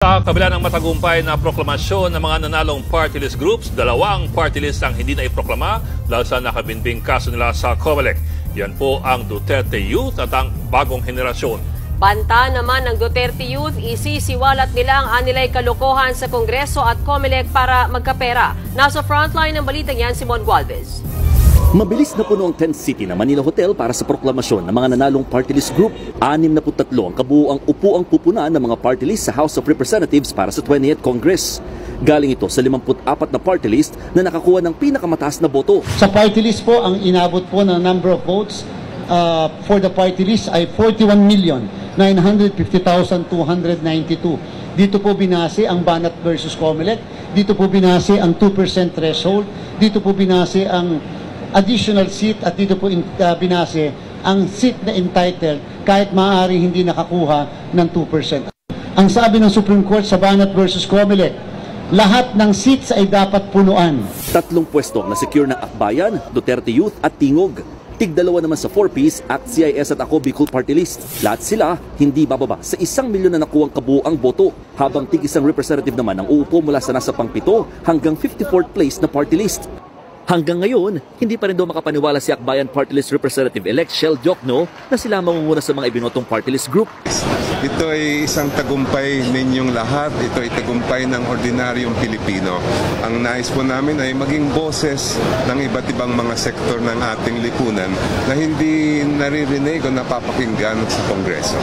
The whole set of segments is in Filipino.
Sa kabila ng matagumpay na proklamasyon ng mga nanalong party list groups, dalawang party list ang hindi na iproklama dahil sa nakabinbing kaso nila sa COMELEC. Yan po ang Duterte Youth at ang bagong henerasyon. Banta naman ng Duterte Youth, isisiwalat nila ang anilay kalokohan sa Kongreso at COMELEC para magkapera. Nasa frontline ng balitang yan, Simon Gualvez. Mabilis na puno ang tent city ng Manila Hotel para sa proklamasyon ng mga nanalong party list group. 63 ang kabuuang upuang pupunan ng mga party list sa House of Representatives para sa 20th Congress. Galing ito sa 54 na party list na nakakuha ng pinakamataas na boto. Sa party list po, ang inabot po na number of votes for the party list ay 41,950,292. Dito po binase ang Banat versus COMELEC, dito po binase ang 2% threshold, dito po binase ang additional seat at dito po binase ang seat na entitled kahit maaari hindi nakakuha ng 2%. Ang sabi ng Supreme Court sa Banat versus COMELEC, lahat ng seats ay dapat punuan. 3 pwesto na secure ng Akbayan, Duterte Youth at Tingog. Tig-2 naman sa 4-piece at CIS at Ako Bicol Party List. Lahat sila hindi bababa sa 1 milyon na nakuwang kabuuang boto, habang tig-1 representative naman ang uupo mula sa nasa pang-7 hanggang 54th place na party list. Hanggang ngayon, hindi pa rin daw makapaniwala si Akbayan Party List Representative-elect Shell Diokno na sila mangunguna sa mga ibinotong party list group. Ito ay isang tagumpay ninyong lahat. Ito ay tagumpay ng ordinaryong Pilipino. Ang nais po namin ay maging boses ng iba't ibang mga sektor ng ating lipunan na hindi naririnig o napapakinggan sa Kongreso.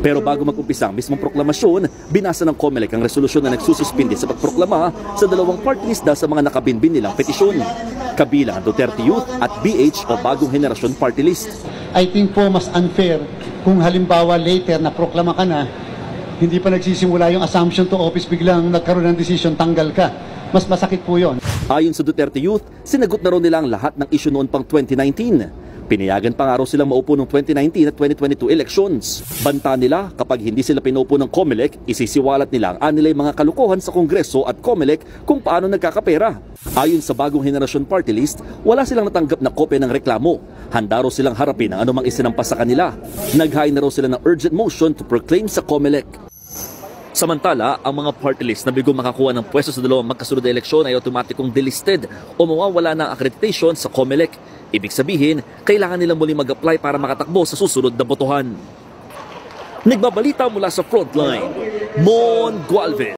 Pero bago mag-umpisa ang mismong proklamasyon, binasa ng COMELEC ang resolusyon na nagsususpindi sa pagproklama sa dalawang party list dahil sa mga nakabinbin nilang petisyon. Kabilang ang Duterte Youth at BH o Bagong Henerasyon Party List. I think po mas unfair kung halimbawa later na proklama ka na, hindi pa nagsisimula yung assumption to office, biglang nagkaroon ng decision, tanggal ka. Mas masakit po yon. Ayon sa Duterte Youth, sinagot na raw nila ang lahat ng issue noon pang 2019. Pinayagan pa nga raw silang maupo ng 2019 at 2022 elections. Banta nila, kapag hindi sila pinupo ng COMELEC, isisiwalat nila ang anilay mga kalukuhan sa Kongreso at COMELEC kung paano nagkakapera. Ayon sa Bagong Henerasyon Party List, wala silang natanggap na kopya ng reklamo. Handa raw silang harapin ang anumang isinampas sa kanila. Nag-hain na raw sila ng urgent motion to proclaim sa COMELEC. Samantala, ang mga party list na bigong makakuha ng pwesto sa dalawang magkasunod na eleksyon ay automatikong delisted o mawawala ng accreditation sa COMELEC. Ibig sabihin, kailangan nilang muli mag-apply para makatakbo sa susunod na botohan. Nagbabalita mula sa frontline, Mon Gualvez.